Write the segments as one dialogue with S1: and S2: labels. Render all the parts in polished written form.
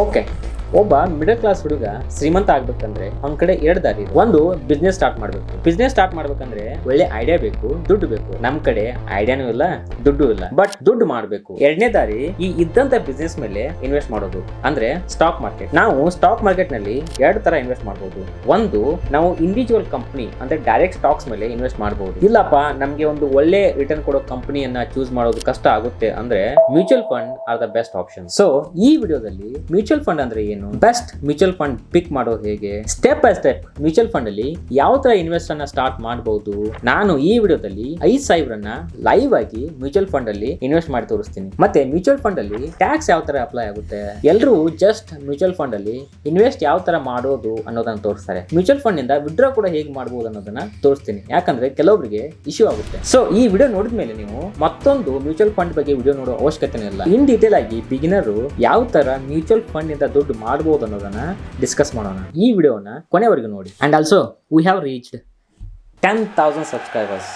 S1: Okay, ಒಬ್ಬ middle class ಹುಡುಗ ಶ್ರೀಮಂತ ಆಗ್ಬೇಕಂದ್ರೆ ಅವ್ನ ಕಡೆ ಎರಡು ದಾರಿ ಇದೆ. ಒಂದು, ಬಿಸ್ನೆಸ್ ಸ್ಟಾರ್ಟ್ ಮಾಡ್ಬೇಕು. ಬಿಸ್ನೆಸ್ ಸ್ಟಾರ್ಟ್ ಮಾಡ್ಬೇಕಂದ್ರೆ ಒಳ್ಳೆ ಐಡಿಯಾ ಬೇಕು, ದುಡ್ಡು ಬೇಕು. ನಮ್ ಕಡೆ ಐಡಿಯಾನು ಇಲ್ಲ, ದುಡ್ಡು ಇಲ್ಲ, ಬಟ್ ದುಡ್ಡು ಮಾಡ್ಬೇಕು. ಎರಡನೇ ದಾರಿ ಈ ಇದ್ದಂತ ಬಿಸ್ನೆಸ್ ಮೇಲೆ ಇನ್ವೆಸ್ಟ್ ಮಾಡೋದು, ಅಂದ್ರೆ ಸ್ಟಾಕ್ ಮಾರ್ಕೆಟ್. ನಾವು ಸ್ಟಾಕ್ ಮಾರ್ಕೆಟ್ ನಲ್ಲಿ ಎರಡು ತರ ಇನ್ವೆಸ್ಟ್ ಮಾಡಬಹುದು. ಒಂದು, ನಾವು ಇಂಡಿವಿಜುವಲ್ ಕಂಪನಿ ಅಂದ್ರೆ ಡೈರೆಕ್ಟ್ ಸ್ಟಾಕ್ಸ್ ಮೇಲೆ ಇನ್ವೆಸ್ಟ್ ಮಾಡಬಹುದು. ಇಲ್ಲಪ್ಪ ನಮ್ಗೆ ಒಂದು ಒಳ್ಳೆ ರಿಟರ್ನ್ ಕೊಡೋ ಕಂಪನಿಯನ್ನ ಚೂಸ್ ಮಾಡೋದು ಕಷ್ಟ ಆಗುತ್ತೆ ಅಂದ್ರೆ mutual fund are the best option. So ಈ ವಿಡಿಯೋದಲ್ಲಿ ಮ್ಯೂಚುವಲ್ ಫಂಡ್ ಅಂದ್ರೆ ಬೆಸ್ಟ್ ಮ್ಯೂಚುವಲ್ ಫಂಡ್ ಪಿಕ್ ಮಾಡೋದು ಹೇಗೆ, step by step mutual fund ಅಲ್ಲಿ ಯಾವ ತರ ಇನ್ವೆಸ್ಟ್ ಅನ್ನ ಸ್ಟಾರ್ಟ್ ಮಾಡಬಹುದು, ನಾನು ಈ ವಿಡಿಯೋದಲ್ಲಿ 5,000 ಲೈವ್ ಆಗಿ ಮ್ಯೂಚುವಲ್ ಫಂಡ್ ಅಲ್ಲಿ ಇನ್ವೆಸ್ಟ್ ಮಾಡಿ ತೋರಿಸ್ತೀನಿ. ಮತ್ತೆ ಮ್ಯೂಚುವಲ್ ಫಂಡ್ ಅಲ್ಲಿ ಟ್ಯಾಕ್ಸ್ ಯಾವ ತರ ಅಪ್ಲೈ ಆಗುತ್ತೆ, ಎಲ್ಲರೂ ಜಸ್ಟ್ ಮ್ಯೂಚುವಲ್ ಫಂಡ್ ಅಲ್ಲಿ ಇನ್ವೆಸ್ಟ್ ಯಾವ ತರ ಮಾಡೋದು ಅನ್ನೋದನ್ನ ತೋರಿಸ್ತಾರೆ. ಮ್ಯೂಚುವಲ್ ಫಂಡ್ ಇಂದ ವಿಡ್ರಾ ಕೂಡ ಹೇಗೆ ಮಾಡಬಹುದು ಅನ್ನೋದನ್ನ ತೋರಿಸ್ತೀನಿ, ಯಾಕಂದ್ರೆ ಕೆಲವೊಬ್ಬರಿಗೆ ಇಶ್ಯೂ ಆಗುತ್ತೆ. ಸೊ ಈ ವಿಡಿಯೋ ನೋಡಿದ ಮೇಲೆ ನೀವು ಮತ್ತೊಂದು ಮ್ಯೂಚುವಲ್ ಫಂಡ್ ಬಗ್ಗೆ ವಿಡಿಯೋ ನೋಡೋ ಅವಶ್ಯಕತೆ ಇಲ್ಲ. ಇನ್ ಡೀಟೇಲ್ ಆಗಿ ಬಿಗಿನರ್ ಯಾವ ತರ ಮ್ಯೂಚುವಲ್ ಫಂಡ್ ಇಂದ ದುಡ್ಡು ಮಾಡಬಹುದು ಅನ್ನೋದನ್ನ ಡಿಸ್ಕಸ್ ಮಾಡೋಣ. ಈ ವಿಡಿಯೋನ ಕೊನೆವರೆಗೂ ನೋಡಿ. And also we have reached 10,000 subscribers.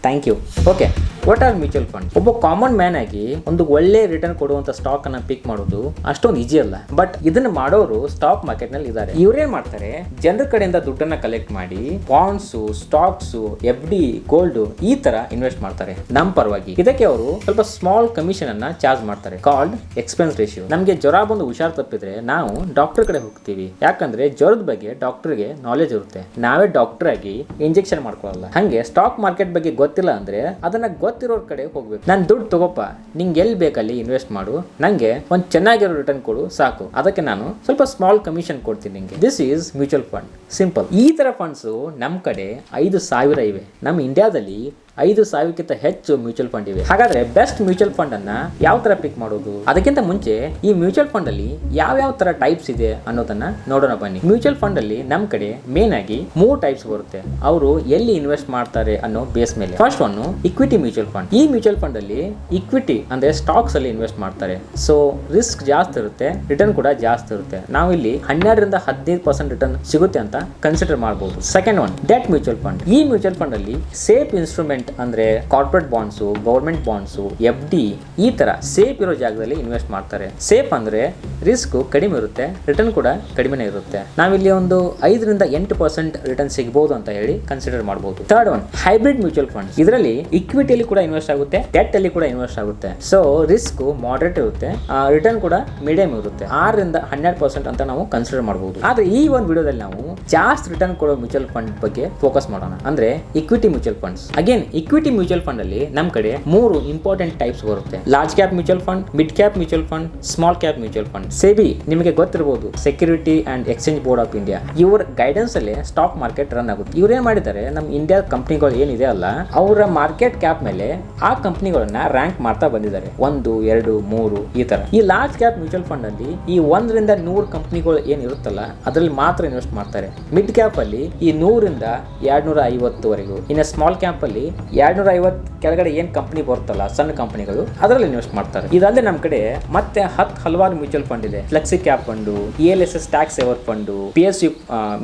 S1: Thank you. Okay, what are mutual fund? ಒಬ್ಬ ಕಾಮನ್ ಮ್ಯಾನ್ ಆಗಿ ಒಂದು ಒಳ್ಳೆ ರಿಟರ್ನ್ ಕೊಡುವಂತ ಸ್ಟಾಕ್ ಅನ್ನ ಪಿಕ್ ಮಾಡೋದು ಅಷ್ಟೊಂದು ಈಜಿ ಅಲ್ಲ. ಬಟ್ ಇದನ್ನ ಮಾಡೋರು ಸ್ಟಾಕ್ ಮಾರ್ಕೆಟ್ ನಲ್ಲಿ ಇದ್ದಾರೆ. ಇವ್ರೇನ್ ಮಾಡ್ತಾರೆ, ಜನರ ಕಡೆಯಿಂದ ದುಡ್ಡನ್ನ ಕಲೆಕ್ಟ್ ಮಾಡಿ ಬಾಂಡ್ಸ್, ಸ್ಟಾಕ್ಸ್, FD, ಗೋಲ್ಡ್ ಈ ತರ ಇನ್ವೆಸ್ಟ್ ಮಾಡ್ತಾರೆ ನಮ್ ಪರವಾಗಿ. ಇದಕ್ಕೆ ಅವರು ಸ್ವಲ್ಪ ಸ್ಮಾಲ್ ಕಮಿಷನ್ ಅನ್ನ ಚಾರ್ಜ್ ಮಾಡ್ತಾರೆ, ಕಾಲ್ಡ್ ಎಕ್ಸ್ಪೆನ್ಸ್ ರೇಷಿಯೋ. ನಮ್ಗೆ ಜ್ವರ ಬಂದು ಹುಷಾರ್ ತಪ್ಪಿದ್ರೆ ನಾವು ಡಾಕ್ಟರ್ ಕಡೆ ಹೋಗ್ತೀವಿ, ಯಾಕಂದ್ರೆ ಜ್ವರದ ಬಗ್ಗೆ ಡಾಕ್ಟರ್ಗೆ ನಾಲೆಜ್ ಇರುತ್ತೆ. ನಾವೇ ಡಾಕ್ಟರ್ ಆಗಿ ಇಂಜೆಕ್ಷನ್ ಮಾಡ್ಕೊಳ್ಳಲ್ಲ. ಹಂಗೆ ಸ್ಟಾಕ್ ಮಾರ್ಕೆಟ್ ಬಗ್ಗೆ ಗೊತ್ತಿಲ್ಲ ಅಂದ್ರೆ ಅದನ್ನ ಗೊತ್ತಿರೋರ್ ಕಡೆ ಹೋಗ್ಬೇಕು. ನಾನು ದುಡ್ಡು ತಗೋಪ, ನಿಂಗೆ ಎಲ್ಲಿ ಬೇಕಲ್ಲಿ ಇನ್ವೆಸ್ಟ್ ಮಾಡು, ನಂಗೆ ಒಂದು ಚೆನ್ನಾಗಿರೋ ರಿಟರ್ನ್ ಕೊಡು ಸಾಕು, ಅದಕ್ಕೆ ನಾನು ಸ್ವಲ್ಪ ಸ್ಮಾಲ್ ಕಮಿಷನ್ ಕೊಡ್ತೀನಿ ನಿಂಗೆ. This is mutual fund, simple. ಈ ತರ ಫಂಡ್ಸ್ ನಮ್ ಕಡೆ 5,000 ಇವೆ. ನಮ್ಮ ಇಂಡಿಯಾದಲ್ಲಿ 5,000ಕ್ಕಿಂತ ಹೆಚ್ಚು ಮ್ಯೂಚುವಲ್ ಫಂಡ್ ಇವೆ. ಹಾಗಾದ್ರೆ ಬೆಸ್ಟ್ ಮ್ಯೂಚುವಲ್ ಫಂಡ್ ಅನ್ನ ಯಾವ ತರ ಪಿಕ್ ಮಾಡೋದು? ಅದಕ್ಕಿಂತ ಮುಂಚೆ ಈ ಮ್ಯೂಚುವಲ್ ಫಂಡ್ ಅಲ್ಲಿ ಯಾವ ತರ ಟೈಪ್ಸ್ ಇದೆ ಅನ್ನೋದನ್ನ ನೋಡೋಣ ಬನ್ನಿ. ಮ್ಯೂಚುವಲ್ ಫಂಡ್ ಅಲ್ಲಿ ನಮ್ ಕಡೆ ಮೇನ್ ಆಗಿ 3 ಟೈಪ್ಸ್ ಬರುತ್ತೆ. ಅವರು ಎಲ್ಲಿ ಇನ್ವೆಸ್ಟ್ ಮಾಡ್ತಾರೆ ಅನ್ನೋ ಬೇಸ್ ಮೇಲೆ. First one equity mutual fund. ಈ ಮ್ಯೂಚುವಲ್ ಫಂಡ್ ಅಲ್ಲಿ ಇಕ್ವಿಟಿ ಅಂದ್ರೆ ಸ್ಟಾಕ್ಸ್ ಅಲ್ಲಿ ಇನ್ವೆಸ್ಟ್ ಮಾಡ್ತಾರೆ. ಸೊ ರಿಸ್ಕ್ ಜಾಸ್ತಿ ಇರುತ್ತೆ, ರಿಟರ್ನ್ ಕೂಡ ಜಾಸ್ತಿ ಇರುತ್ತೆ. ನಾವು ಇಲ್ಲಿ 12ರಿಂದ 15% ರಿಟರ್ನ್ ಸಿಗುತ್ತೆ ಅಂತ ಕನ್ಸಿಡರ್ ಮಾಡಬಹುದು. Second one debt mutual fund. ಈ ಮ್ಯೂಚುವಲ್ ಫಂಡ್ ಅಲ್ಲಿ ಸೇಫ್ ಇನ್ಸ್ಟ್ರೂಮೆಂಟ್ ಅಂದ್ರೆ corporate bonds, government bonds, FD ಈ ತರ ಸೇಫ್ ಇರೋ ಜಾಗದಲ್ಲಿ ಇನ್ವೆಸ್ಟ್ ಮಾಡ್ತಾರೆ. ಸೇಫ್ ಅಂದ್ರೆ ರಿಸ್ಕ್ ಕಡಿಮೆ ಇರುತ್ತೆ, ರಿಟರ್ನ್ ಕೂಡ ಕಡಿಮೆ ಇರುತ್ತೆ. ನಾವಿಲ್ಲಿ ಒಂದು 5ರಿಂದ 8% ರಿಟರ್ನ್ ಸಿಗಬಹುದು ಅಂತ ಹೇಳಿ ಕನ್ಸಿಡರ್ ಮಾಡಬಹುದು. Third one hybrid mutual fund. ಇದರಲ್ಲಿ ಇಕ್ವಿಟಿಯಲ್ಲಿ ಕೂಡ ಇನ್ವೆಸ್ಟ್ ಆಗುತ್ತೆ, ಡೆಟ್ ಅಲ್ಲಿ ಕೂಡ ಇನ್ವೆಸ್ಟ್ ಆಗುತ್ತೆ. ಸೊ ರಿಸ್ಕ್ ಮಾಡರೇಟ್ ಇರುತ್ತೆ, ರಿಟರ್ನ್ ಕೂಡ ಮೀಡಿಯಂ ಇರುತ್ತೆ. 6ರಿಂದ 12% ಅಂತ ನಾವು ಕನ್ಸಿಡರ್ ಮಾಡಬಹುದು. ಆದ್ರೆ ಈ ಒಂದು ವಿಡಿಯೋದಲ್ಲಿ ನಾವು ಜಾಸ್ತಿ ರಿಟರ್ನ್ ಕೊಡೋ ಮ್ಯೂಚುವಲ್ ಫಂಡ್ ಬಗ್ಗೆ ಫೋಕಸ್ ಮಾಡೋಣ, ಅಂದ್ರೆ equity mutual funds. Again equity mutual fund ಅಲ್ಲಿ ನಮ್ ಕಡೆ 3 ಇಂಪಾರ್ಟೆಂಟ್ ಟೈಪ್ಸ್ ಬರುತ್ತೆ. Large cap mutual fund, mid cap mutual fund, small cap mutual fund. SEBI ನಿಮಗೆ ಗೊತ್ತಿರಬಹುದು, security and exchange board of India. ಇವರ ಗೈಡೆನ್ಸ್ ಅಲ್ಲಿ ಸ್ಟಾಕ್ ಮಾರ್ಕೆಟ್ ರನ್ ಆಗುತ್ತೆ. ಇವ್ರು ಏನ್ ಮಾಡಿದ್ದಾರೆ, ನಮ್ಮ ಇಂಡಿಯಾ ಕಂಪನಿಗಳು ಏನಿದೆ ಅಲ್ಲ ಅವರ ಮಾರ್ಕೆಟ್ ಕ್ಯಾಪ್ ಮೇಲೆ ಆ ಕಂಪನಿಗಳನ್ನ ರ್ಯಾಂಕ್ ಮಾಡ್ತಾ ಬಂದಿದ್ದಾರೆ. 1, 2, 3 ಈ ತರ. ಈ ಲಾರ್ಜ್ ಕ್ಯಾಪ್ ಮ್ಯೂಚುವಲ್ ಫಂಡ್ ಅಲ್ಲಿ ಈ 1ರಿಂದ 100 ಕಂಪನಿಗಳು ಏನ್ ಇರುತ್ತಲ್ಲ ಅದರಲ್ಲಿ ಮಾತ್ರ ಇನ್ವೆಸ್ಟ್ ಮಾಡ್ತಾರೆ. ಮಿಡ್ ಕ್ಯಾಪ್ ಅಲ್ಲಿ ಈ 100ರಿಂದ 250 ವರೆಗೂ. ಇನ್ನು ಸ್ಮಾಲ್ ಕ್ಯಾಪ್ ಅಲ್ಲಿ 250 ಕೆಳಗಡೆ ಏನ್ ಕಂಪನಿ ಬರುತ್ತಲ್ಲ ಸಣ್ಣ ಕಂಪನಿಗಳು ಅದರಲ್ಲಿ ಇನ್ವೆಸ್ಟ್ ಮಾಡ್ತಾರೆ. ಇದಲ್ಲದೆ ನಮ್ಮ ಕಡೆ ಮತ್ತೆ ಹಲವಾರು ಮ್ಯೂಚುವಲ್ ಫಂಡ್ ಇದೆ. Flexi cap fund, ELSS tax saver fund, PSU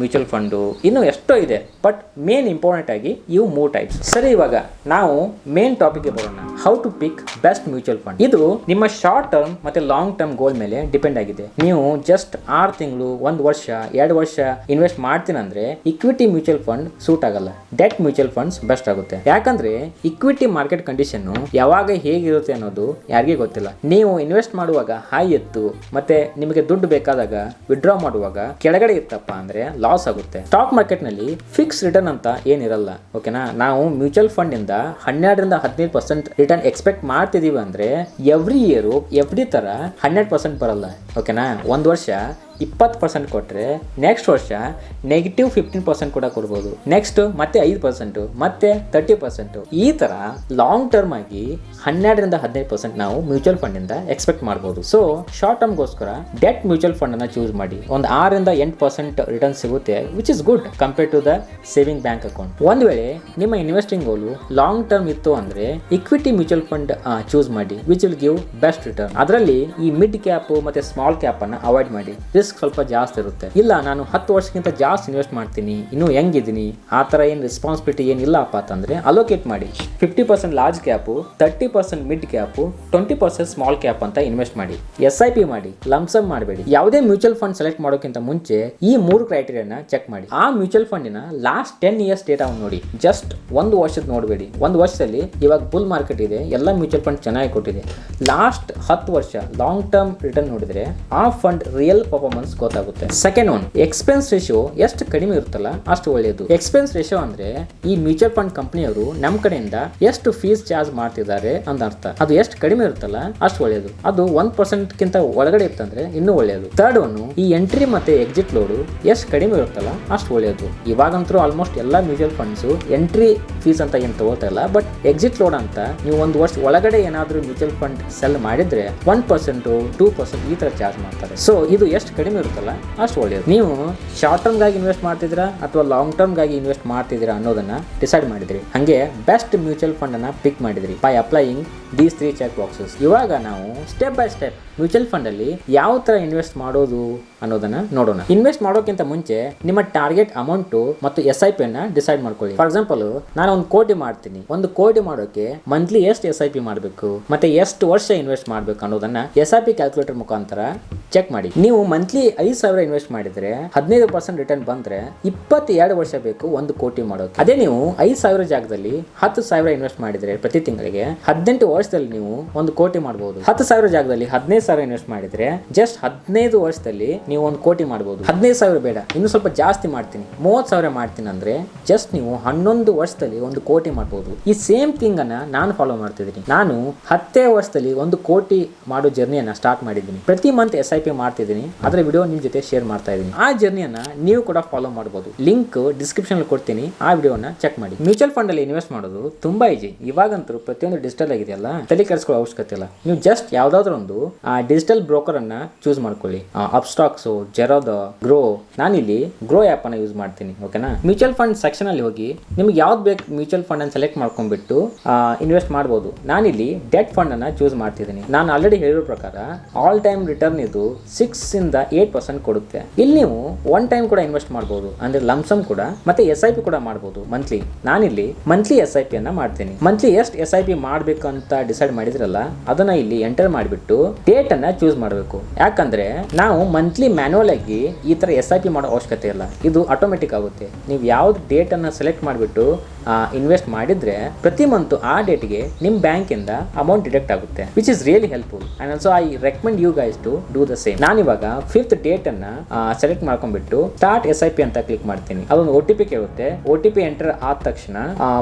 S1: mutual fund, ಇನ್ನು ಎಷ್ಟೋ ಇದೆ. ಬಟ್ ಮೇನ್ ಇಂಪಾರ್ಟೆಂಟ್ ಆಗಿ ಇವು 3 ಟೈಪ್ಸ್. ಸರಿ, ಇವಾಗ ನಾವು ಮೇನ್ ಟಾಪಿಕ್ ಗೆ ಬರೋಣ. How to pick best mutual fund. ಇದು ನಿಮ್ಮ ಶಾರ್ಟ್ ಟರ್ಮ್ ಮತ್ತೆ ಲಾಂಗ್ ಟರ್ಮ್ ಗೋಲ್ ಮೇಲೆ ಡಿಪೆಂಡ್ ಆಗಿದೆ. ನೀವು ಜಸ್ಟ್ 6 ತಿಂಗಳು, 1 ವರ್ಷ, 2 ವರ್ಷ ಇನ್ವೆಸ್ಟ್ ಮಾಡ್ತೀನಂದ್ರೆ ಇಕ್ವಿಟಿ ಮ್ಯೂಚುವಲ್ ಫಂಡ್ ಸೂಟ್ ಆಗಲ್ಲ. ಡೆಟ್ ಮ್ಯೂಚುವಲ್ ಫಂಡ್ಸ್ ಬೆಸ್ಟ್ ಆಗುತ್ತೆ. ಯಾಕಂದ್ರೆ ಇಕ್ವಿಟಿ ಮಾರ್ಕೆಟ್ ಕಂಡೀಷನ್ ಯಾವಾಗ ಹೇಗಿರುತ್ತೆ ಅನ್ನೋದು ಯಾರಿಗೆ ಗೊತ್ತಿಲ್ಲ. ನೀವು ಇನ್ವೆಸ್ಟ್ ಮಾಡುವಾಗ ಹೈ ಇತ್ತು ಮತ್ತೆ ನಿಮಗೆ ದುಡ್ಡು ಬೇಕಾದಾಗ ವಿಡ್ರಾ ಮಾಡುವಾಗ ಕೆಳಗಡೆ ಇತ್ತಪ್ಪ ಅಂದ್ರೆ ಲಾಸ್ ಆಗುತ್ತೆ. ಸ್ಟಾಕ್ ಮಾರ್ಕೆಟ್ ನಲ್ಲಿ ಫಿಕ್ಸ್ ರಿಟರ್ನ್ ಅಂತ ಏನಿರಲ್ಲ. ಓಕೆನಾ, ನಾವು ಮ್ಯೂಚುವಲ್ ಫಂಡ್ ಇಂದ 12ರಿಂದ 15% ರಿಟರ್ನ್ ಎಕ್ಸ್ಪೆಕ್ಟ್ ಮಾಡ್ತಿದೀವಿ ಅಂದ್ರೆ ಎವ್ರಿ ಇಯರ್ FD ತರ 100% ಬರಲ್ಲ. ಓಕೆನಾ, 1 ವರ್ಷ 20% ಕೊಟ್ಟರೆ ನೆಕ್ಸ್ಟ್ ವರ್ಷ -15% ಕೂಡ ಕೊಡ್ಬೋದು. ನೆಕ್ಸ್ಟ್ ಮತ್ತೆ 5%, ಮತ್ತೆ 30%. ಈ ತರ ಲಾಂಗ್ ಟರ್ಮ್ ಆಗಿ 12ರಿಂದ 15% ನಾವು ಮ್ಯೂಚುವಲ್ ಫಂಡ್ ಇಂದ ಎಕ್ಸ್ಪೆಕ್ಟ್ ಮಾಡಬಹುದು. ಸೊ ಶಾರ್ಟ್ ಟರ್ಮ್ ಗೋಸ್ಕರ ಡೆಟ್ ಮ್ಯೂಚುವಲ್ ಫಂಡ್ ಅನ್ನ ಚೂಸ್ ಮಾಡಿ. ಒಂದು 6ರಿಂದ 8% ರಿಟರ್ನ್ ಸಿಗುತ್ತೆ, which is good compare to the saving bank account. ಒಂದ್ ವೇಳೆ ನಿಮ್ಮ ಇನ್ವೆಸ್ಟಿಂಗ್ ಗೋಲು ಲಾಂಗ್ ಟರ್ಮ್ ಇತ್ತು ಅಂದ್ರೆ ಇಕ್ವಿಟಿ ಮ್ಯೂಚುವಲ್ ಫಂಡ್ ಚೂಸ್ ಮಾಡಿ, which will give best return. ಅದರಲ್ಲಿ ಈ ಮಿಡ್ ಕ್ಯಾಪ್ ಮತ್ತೆ ಸ್ಮಾಲ್ ಕ್ಯಾಪ್ ಅನ್ನ ಅವಾಯ್ಡ್ ಮಾಡಿ. ರಿಸ್ಕ್ ರಿಸ್ಕ್ ಸ್ವಲ್ಪ ಜಾಸ್ತಿ ಇರುತ್ತೆ. ಇಲ್ಲ ನಾನು 10 ವರ್ಷಕ್ಕಿಂತ ಜಾಸ್ತಿ ಇನ್ವೆಸ್ಟ್ ಮಾಡ್ತೀನಿ, ಇನ್ನೂ ಹೆಂಗಿದ್ದೀನಿ, ಆ ಥರ ಏನು ರೆಸ್ಪಾನ್ಸಿಬಿಲಿಟಿ ಏನಿಲ್ಲಪ್ಪ ಅಂತಂದ್ರೆ ಅಲೋಕೇಟ್ ಮಾಡಿ. 50% large cap, 30% mid cap, 20% small cap ಅಂತ ಇನ್ವೆಸ್ಟ್ ಮಾಡಿ. SIP ಮಾಡಿ, ಲಂಸಮ್ ಮಾಡಬೇಡಿ. ಯಾವುದೇ ಮ್ಯೂಚುವಲ್ ಫಂಡ್ ಸೆಲೆಕ್ಟ್ ಮಾಡೋಕ್ಕಿಂತ ಮುಂಚೆ ಈ 3 ಕ್ರೈಟೀರಿಯಾನ ಚೆಕ್ ಮಾಡಿ. ಆ ಮ್ಯೂಚುವಲ್ ಫಂಡಿನ ಲಾಸ್ಟ್ 10 ಇಯರ್ಸ್ ಡೇಟಾ ನೋಡಿ. ಜಸ್ಟ್ 1 ವರ್ಷದ ನೋಡಬೇಡಿ. 1 ವರ್ಷದಲ್ಲಿ ಇವಾಗ ಬುಲ್ ಮಾರ್ಕೆಟ್ ಇದೆ, ಎಲ್ಲ ಮ್ಯೂಚುವಲ್ ಫಂಡ್ ಚೆನ್ನಾಗಿ ಕೊಟ್ಟಿದೆ. ಲಾಸ್ಟ್ 10 ವರ್ಷ ಲಾಂಗ್ ಟರ್ಮ್ ರಿಟರ್ನ್ ನೋಡಿದ್ರೆ ಆ ಫಂಡ್ ರಿಯಲ್ ಪರ್ಫಾರ್ಮೆನ್ಸ್ ಗೊತ್ತಾಗುತ್ತೆ. ಸೆಕೆಂಡ್ ಒನ್, ಎಕ್ಸ್ಪೆನ್ಸ್ ರೇಷಿಯೋ ಎಷ್ಟು ಕಡಿಮೆ ಇರುತ್ತಲ್ಲ ಅಷ್ಟು ಒಳ್ಳೆಯದು. ಎಕ್ಸ್ಪೆನ್ಸ್ ರೇಷಿಯೋ ಅಂದ್ರೆ ಈ ಮ್ಯೂಚುವಲ್ ಫಂಡ್ ಕಂಪನಿಯವರು ನಮ್ಮ ಕಡೆಯಿಂದ ಎಷ್ಟು ಫೀಸ್ ಚಾರ್ಜ್ ಮಾಡ್ತಿದ್ದಾರೆ ಅಂತ ಅರ್ಥ. ಅದು ಎಷ್ಟು ಕಡಿಮೆ ಇರುತ್ತಲ್ಲ ಅಷ್ಟು ಒಳ್ಳೆಯದು. ಅದು 1% ಕಿಂತ ಒಳಗಡೆ ಇತ್ತಂದ್ರೆ ಇನ್ನೂ ಒಳ್ಳೆಯದು. ಥರ್ಡ್ ಒನ್, ಈ ಎಂಟ್ರಿ ಮತ್ತೆ ಎಕ್ಸಿಟ್ ಲೋಡ್ ಎಷ್ಟು ಕಡಿಮೆ ಇರುತ್ತಲ್ಲ ಅಷ್ಟು ಒಳ್ಳೆಯದು. ಇವಾಗಂತೂ ಆಲ್ಮೋಸ್ಟ್ ಎಲ್ಲ ಮ್ಯೂಚುವಲ್ ಫಂಡ್ಸ್ ಎಂಟ್ರಿ ಫೀಸ್ ಅಂತ ಏನು ತಗೋತಾ ಇಲ್ಲ, ಬಟ್ ಎಕ್ಸಿಟ್ ಲೋಡ್ ಅಂತ ನೀವು 1 ವರ್ಷ ಒಳಗಡೆ ಏನಾದರೂ ಮ್ಯೂಚುವಲ್ ಫಂಡ್ ಸೆಲ್ ಮಾಡಿದ್ರೆ 1%, 2% ಈ ತರ ಚಾರ್ಜ್ ಮಾಡ್ತಾರೆ. ಸೊ ಇದು ಎಷ್ಟು ಕಡಿಮೆ ಇರುತ್ತಲ್ಲ ಅಷ್ಟು ಒಳ್ಳೆಯದು. ನೀವು ಶಾರ್ಟ್ ಟರ್ಮ್ ಗಾಗಿ ಇನ್ವೆಸ್ಟ್ ಮಾಡ್ತಿದ್ರಾ ಅಥವಾ ಲಾಂಗ್ ಟರ್ಮ್ ಗಾಗಿ ಇನ್ವೆಸ್ಟ್ ಮಾಡ್ತಿದ್ದೀರಾ ಅನ್ನೋದನ್ನ ಡಿಸೈಡ್ ಮಾಡಿದ್ರಿ. ಹಂಗೆ ಬೆಸ್ಟ್ ಮ್ಯೂಚುವಲ್ ಫಂಡ್ ಅನ್ನ ಪಿಕ್ ಮಾಡಿದ್ರಿ by applying these 3 check boxes. ಇವಾಗ ನಾವು step by step mutual fund ಅಲ್ಲಿ ಯಾವ ತರ ಇನ್ವೆಸ್ಟ್ ಮಾಡೋದು ಅನ್ನೋದನ್ನ ನೋಡೋಣ. ಇನ್ವೆಸ್ಟ್ ಮಾಡೋಕ್ಕಿಂತ ಮುಂಚೆ ನಿಮ್ಮ ಟಾರ್ಗೆಟ್ ಅಮೌಂಟ್ ಮತ್ತು SIP ಅನ್ನ ಡಿಸೈಡ್ ಮಾಡ್ಕೊಳ್ಳಿ. ಫಾರ್ ಎಕ್ಸಾಂಪಲ್ ನಾನು 1 ಕೋಟಿ ಮಾಡ್ತೀನಿ. 1 ಕೋಟಿ ಮಾಡೋಕೆ ಮಂತ್ಲಿ ಎಷ್ಟು SIP ಮಾಡಬೇಕು ಮತ್ತೆ ಎಷ್ಟು ವರ್ಷ ಇನ್ವೆಸ್ಟ್ ಮಾಡಬೇಕು ಅನ್ನೋದನ್ನ SIP ಕ್ಯಾಲ್ಕುಲೇಟರ್ ಮುಖಾಂತರ ಚೆಕ್ ಮಾಡಿ. ನೀವು ಮಂತ್ಲಿ 5,000 ಇನ್ವೆಸ್ಟ್ ಮಾಡಿದ್ರೆ 15% ರಿಟರ್ನ್ ಬಂದ್ರೆ 22 ವರ್ಷ ಬೇಕು 1 ಕೋಟಿ ಮಾಡೋಕೆ. ಅದೇ ನೀವು 5,000 ಜಾಗದಲ್ಲಿ 10,000 ಇನ್ವೆಸ್ಟ್ ಮಾಡಿದ್ರೆ ಪ್ರತಿ ತಿಂಗಳಿಗೆ 18 ವರ್ಷದಲ್ಲಿ ನೀವು 1 ಕೋಟಿ ಮಾಡಬಹುದು. 10,000 ಜಾಗದಲ್ಲಿ 15,000 ಇನ್ವೆಸ್ಟ್ ಮಾಡಿದ್ರೆ ಜಸ್ಟ್ 15 ವರ್ಷದಲ್ಲಿ ನೀವು 1 ಕೋಟಿ ಮಾಡಬಹುದು. 15,000 ಬೇಡ, ಇನ್ನು ಸ್ವಲ್ಪ ಜಾಸ್ತಿ ಮಾಡ್ತೀನಿ, 30,000 ಮಾಡ್ತೀನಿ ಅಂದ್ರೆ ಜಸ್ಟ್ ನೀವು 11 ವರ್ಷದಲ್ಲಿ 1 ಕೋಟಿ ಮಾಡಬಹುದು. ಈ ಸೇಮ್ ಥಿಂಗ್ ಅನ್ನ ನಾನು ಫಾಲೋ ಮಾಡ್ತಿದ್ದೀನಿ. ನಾನು 10 ವರ್ಷದಲ್ಲಿ 1 ಕೋಟಿ ಮಾಡೋ ಜರ್ನಿಯನ್ನ ಸ್ಟಾರ್ಟ್ ಮಾಡಿದ್ದೀನಿ. ಪ್ರತಿ ಮಂತ್ SIP ಮಾಡ್ತಿದ್ದೀನಿ. ಅದರ ವಿಡಿಯೋ ನಿಮ್ಮ ಜೊತೆ ಶೇರ್ ಮಾಡ್ತಾ ಇದ್ದೀನಿ. ಆ ಜರ್ನಿಯನ್ನ ನೀವು ಕೂಡ ಫಾಲೋ ಮಾಡಬಹುದು. ಲಿಂಕ್ ಡಿಸ್ಕ್ರಿಪ್ಷನ್ ಅಲ್ಲಿ ಕೊಡ್ತೀನಿ, ಆ ವಿಡಿಯೋನ ಚೆಕ್ ಮಾಡಿ. ಮ್ಯೂಚುವಲ್ ಫಂಡ್ ಅಲ್ಲಿ ಇನ್ವೆಸ್ಟ್ ಮಾಡೋದು ತುಂಬಾ ಈಜಿ. ಇವಾಗಂತೂ ಪ್ರತಿಯೊಂದು ಡಿಜಿಟಲ್ ಆಗಿದೆಯಲ್ಲ, ತಲೆ ಕೆಡಿಸ್ಕೊಳ್ಳೋ ಅವಶ್ಯಕತೆ ಇಲ್ಲ. ನೀವು ಜಸ್ಟ್ ಯಾವ್ದಾದ್ರು ಒಂದು ಡಿಜಿಟಲ್ ಬ್ರೋಕರ್ ಅನ್ನ ಚೂಸ್ ಮಾಡ್ಕೊಳ್ಳಿ. ಅಪ್ಸ್ಟಾಕ್ಸ್, ಜೆರೋದ, ಗ್ರೋ. ನಾನಿಲ್ಲಿ ಗ್ರೋ ಆ್ಯಪ್ ಅನ್ನ ಯೂಸ್ ಮಾಡ್ತೀನಿ. ಓಕೆನಾ? ಮ್ಯೂಚುವಲ್ ಫಂಡ್ ಸೆಕ್ಷನ್ ಅಲ್ಲಿ ಹೋಗಿ ನಿಮ್ಗೆ ಯಾವ್ದು ಬೇಕು ಮ್ಯೂಚುವಲ್ ಫಂಡ್ ಅನ್ನು ಸೆಲೆಕ್ಟ್ ಮಾಡ್ಕೊಂಡ್ಬಿಟ್ಟು ಇನ್ವೆಸ್ಟ್ ಮಾಡಬಹುದು. ನಾನಿಲ್ಲಿ ಡೆಟ್ ಫಂಡ್ ಅನ್ನ ಚೂಸ್ ಮಾಡ್ತಿದ್ದೀನಿ. ನಾನು ಆಲ್ರೆಡಿ ಹೇಳಿರೋ ಪ್ರಕಾರ ಆಲ್ ಟೈಮ್ ರಿಟರ್ನ್ ಇದು 6 ಇಂದ 8% ಕೊಡುತ್ತೆ. ಇಲ್ಲಿ ನೀವು 1 ಟೈಮ್ ಕೂಡ ಇನ್ವೆಸ್ಟ್ ಮಾಡಬಹುದು, ಅಂದ್ರೆ ಲಂಸಮ್ ಕೂಡ ಮತ್ತೆ SIP ಕೂಡ ಮಾಡಬಹುದು ಮಂತ್ಲಿ. ನಾನಿಲ್ಲಿ ಮಂತ್ಲಿ SIP ಅನ್ನ ಮಾಡ್ತೀನಿ. ಮಂತ್ಲಿ ಎಷ್ಟು SIP ಮಾಡಬೇಕು ಅಂತ ಡಿಸೈಡ್ ಮಾಡಿದ್ರಲ್ಲ ಅದನ್ನ ಇಲ್ಲಿ ಎಂಟರ್ ಮಾಡಿಬಿಟ್ಟು ಡೇಟ್ ಅನ್ನ ಚೂಸ್ ಮಾಡಬೇಕು. ಯಾಕಂದ್ರೆ ನಾವು ಮಂತ್ಲಿ ಮ್ಯಾನ್ಯುವಲ್ ಆಗಿ ಈ ತರ SIP ಮಾಡೋ ಅವಶ್ಯಕತೆ ಇಲ್ಲ, ಇದು ಆಟೋಮೆಟಿಕ್ ಆಗುತ್ತೆ. ನೀವು ಯಾವ್ದು ಡೇಟ್ ಅನ್ನ ಸೆಲೆಕ್ಟ್ ಮಾಡಿಬಿಟ್ಟು ಇನ್ವೆಸ್ಟ್ ಮಾಡಿದ್ರೆ ಪ್ರತಿ ಮಂತ್ ಆ ಡೇಟ್ಗೆ ನಿಮ್ಮ ಬ್ಯಾಂಕ್ ಇಂದ ಅಮೌಂಟ್ ಡಿಡಕ್ಟ್ ಆಗುತ್ತೆ, which is really helpful. And also I recommend you guys to do the same. ನಾನು ಇವಾಗ 5th ಡೇಟ್ ಅನ್ನ ಸೆಲೆಕ್ಟ್ ಮಾಡ್ಕೊಂಡ್ಬಿಟ್ಟು ಸ್ಟಾರ್ಟ್ SIP ಅಂತ ಕ್ಲಿಕ್ ಮಾಡ್ತೀನಿ. ಅದೊಂದು OTP ಕೇಳುತ್ತೆ. OTP ಎಂಟರ್ ಆದ ತಕ್ಷಣ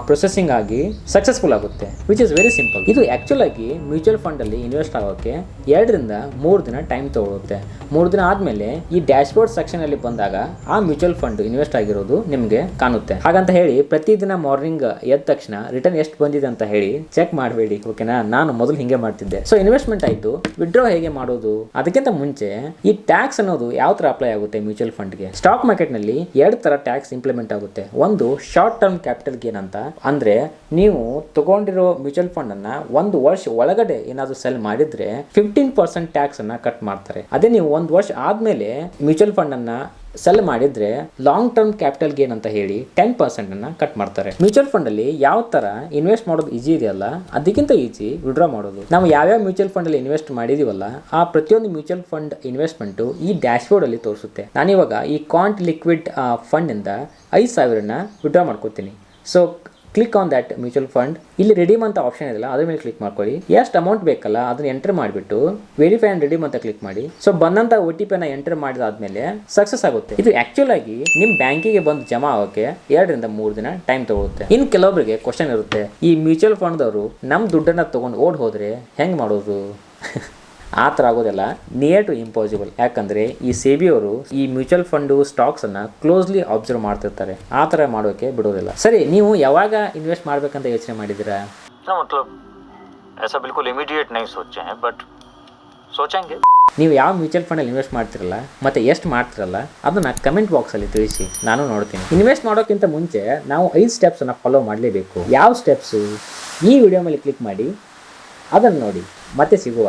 S1: ಪ್ರೊಸೆಸಿಂಗ್ ಆಗಿ ಸಕ್ಸಸ್ಫುಲ್ ಆಗುತ್ತೆ, ವಿಚ್ ಇಸ್ ವೆರಿ ಸಿಂಪಲ್. ಇದು ಆಕ್ಚುಲ್ ಆಗಿ ಮ್ಯೂಚುವಲ್ ಫಂಡ್ ಅಲ್ಲಿ ಇನ್ವೆಸ್ಟ್ ಆಗೋಕೆ 2 ರಿಂದ 3 ದಿನ ಟೈಮ್ ತಗೊಳುತ್ತೆ. 3 ದಿನ ಆದ್ಮೇಲೆ ಈ ಡ್ಯಾಶ್ ಬೋರ್ಡ್ ಸೆಕ್ಷನ್ ಅಲ್ಲಿ ಬಂದಾಗ ಆ ಮ್ಯೂಚುವಲ್ ಫಂಡ್ ಇನ್ವೆಸ್ಟ್ ಆಗಿರೋದು ನಿಮ್ಗೆ ಕಾಣುತ್ತೆ. ಹಾಗಂತ ಹೇಳಿ ಪ್ರತಿದಿನ ಮಾರ್ನಿಂಗ್ ಎದ್ದ ತಕ್ಷಣ ರಿಟರ್ನ್ ಎಷ್ಟು ಬಂದಿದೆ ಅಂತ ಹೇಳಿ ಚೆಕ್ ಮಾಡಬೇಡಿ. ಓಕೆನಾ? ನಾನು ಮೊದಲು ಹಿಂಗೆ ಮಾಡ್ತಿದ್ದೆ. ಸೊ ಇನ್ವೆಸ್ಟ್ಮೆಂಟ್ ಆಯ್ತು, ವಿಡ್ರಾ ಹೇಗೆ ಮಾಡೋದು? ಅದಕ್ಕಿಂತ ಮುಂಚೆ ಈ ಟ್ಯಾಕ್ಸ್ ಅನ್ನೋದು ಯಾವ ತರ ಅಪ್ಲೈ ಆಗುತ್ತೆ ಮ್ಯೂಚುವಲ್ ಫಂಡ್ಗೆ? ಸ್ಟಾಕ್ ಮಾರ್ಕೆಟ್ ನಲ್ಲಿ 2 ತರ ಟ್ಯಾಕ್ಸ್ ಇಂಪ್ಲಿಮೆಂಟ್ ಆಗುತ್ತೆ. ಒಂದು ಶಾರ್ಟ್ ಟರ್ಮ್ ಕ್ಯಾಪಿಟಲ್ ಗೇನ್ ಅಂತ, ಅಂದ್ರೆ ನೀವು ತಗೊಂಡಿರೋ ಮ್ಯೂಚುವಲ್ ಫಂಡ್ ಅನ್ನ 1 ವರ್ಷ ಒಳಗಡೆ ಏನಾದ್ರು ಸೆಲ್ ಮಾಡಿದ್ರೆ 15% ಟ್ಯಾಕ್ಸ್ ಅನ್ನ ಕಟ್ ಮಾಡ್ತಾರೆ. ಅದೇ ನೀವು 1 ವರ್ಷ ಆದ್ಮೇಲೆ ಮ್ಯೂಚುವಲ್ ಫಂಡ್ ಅನ್ನ ಸೆಲ್ ಮಾಡಿದ್ರೆ ಲಾಂಗ್ ಟರ್ಮ್ ಕ್ಯಾಪಿಟಲ್ ಗೇನ್ ಅಂತ ಹೇಳಿ 10% ಅನ್ನ ಕಟ್ ಮಾಡ್ತಾರೆ. ಮ್ಯೂಚುವಲ್ ಫಂಡ್ ಅಲ್ಲಿ ಯಾವ ತರ ಇನ್ವೆಸ್ಟ್ ಮಾಡೋದು ಈಜಿ ಇದೆಯಲ್ಲ, ಅದಕ್ಕಿಂತ ಈಜಿ ವಿಡ್ರಾ ಮಾಡೋದು. ನಾವು ಯಾವ್ಯಾವ ಮ್ಯೂಚುವಲ್ ಫಂಡ್ ಅಲ್ಲಿ ಇನ್ವೆಸ್ಟ್ ಮಾಡಿದೀವಲ್ಲ ಆ ಪ್ರತಿಯೊಂದು ಮ್ಯೂಚುವಲ್ ಫಂಡ್ ಇನ್ವೆಸ್ಟ್ಮೆಂಟ್ ಈ ಡ್ಯಾಶ್ ಬೋರ್ಡ್ ಅಲ್ಲಿ ತೋರಿಸುತ್ತೆ. ನಾನಿವಾಗ ಈ ಕಾಂಟ್ ಲಿಕ್ವಿಡ್ ಫಂಡ್ ಇಂದ 5,000 ವಿಡ್ರಾ ಮಾಡ್ಕೋತೀನಿ. So click on that mutual fund. ಇಲ್ಲಿ ರೆಡೀಮ್ ಅಂತ ಆಪ್ಷನ್ ಇದೆಯಲ್ಲ ಅದ್ರ ಮೇಲೆ ಕ್ಲಿಕ್ ಮಾಡ್ಕೊಳ್ಳಿ. ಎಷ್ಟು ಅಮೌಂಟ್ ಬೇಕಲ್ಲ ಅದನ್ನ ಎಂಟರ್ ಮಾಡಿಬಿಟ್ಟು ವೆರಿಫೈ ಅಂಡ್ ರೆಡೀಮ್ ಅಂತ ಕ್ಲಿಕ್ ಮಾಡಿ. ಸೊ ಬಂದಂತ OTP ನ ಎಂಟರ್ ಮಾಡಿದಾದ್ಮೇಲೆ ಸಕ್ಸಸ್ ಆಗುತ್ತೆ. ಇದು ಆಕ್ಚುಲ್ ಆಗಿ ನಿಮ್ ಬ್ಯಾಂಕಿಗೆ ಬಂದು ಜಮಾ ಆಗೋಕೆ 2 ರಿಂದ 3 ದಿನ ಟೈಮ್ ತಗೊಳುತ್ತೆ. ಇನ್ ಕೆಲವೊಬ್ಬರಿಗೆ ಕ್ವಶನ್ ಇರುತ್ತೆ, ಈ ಮ್ಯೂಚುವಲ್ ಫಂಡ್ ದವರು ನಮ್ ದುಡ್ಡನ್ನ ತಗೊಂಡು ಓಡ್ ಹೋದ್ರೆ ಹೆಂಗ್ ಮಾಡೋದು? ಆ ಥರ ಆಗೋದಿಲ್ಲ, ನಿಯರ್ ಟು ಇಂಪಾಸಿಬಲ್. ಯಾಕಂದರೆ ಈ ಸೇಬಿಯವರು ಈ ಮ್ಯೂಚುವಲ್ ಫಂಡು ಸ್ಟಾಕ್ಸನ್ನು ಕ್ಲೋಸ್ಲಿ ಅಬ್ಸರ್ವ್ ಮಾಡ್ತಿರ್ತಾರೆ. ಆ ಥರ ಮಾಡೋಕ್ಕೆ ಬಿಡೋದಿಲ್ಲ. ಸರಿ, ನೀವು ಯಾವಾಗ ಇನ್ವೆಸ್ಟ್ ಮಾಡಬೇಕಂತ ಯೋಚನೆ ಮಾಡಿದ್ದೀರಾ? ನೀವು ಯಾವ ಮ್ಯೂಚುವಲ್ ಫಂಡಲ್ಲಿ ಇನ್ವೆಸ್ಟ್ ಮಾಡ್ತಿರಲ್ಲ ಮತ್ತು ಎಷ್ಟು ಮಾಡ್ತಿರಲ್ಲ ಅದನ್ನು ಕಮೆಂಟ್ ಬಾಕ್ಸಲ್ಲಿ ತಿಳಿಸಿ, ನಾನು ನೋಡ್ತೀನಿ. ಇನ್ವೆಸ್ಟ್ ಮಾಡೋಕ್ಕಿಂತ ಮುಂಚೆ ನಾವು 5 ಸ್ಟೆಪ್ಸನ್ನು ಫಾಲೋ ಮಾಡಲೇಬೇಕು. ಯಾವ ಸ್ಟೆಪ್ಸು? ಈ ವಿಡಿಯೋ ಮೇಲೆ ಕ್ಲಿಕ್ ಮಾಡಿ ಅದನ್ನು ನೋಡಿ. ಮತ್ತೆ ಸಿಗುವ.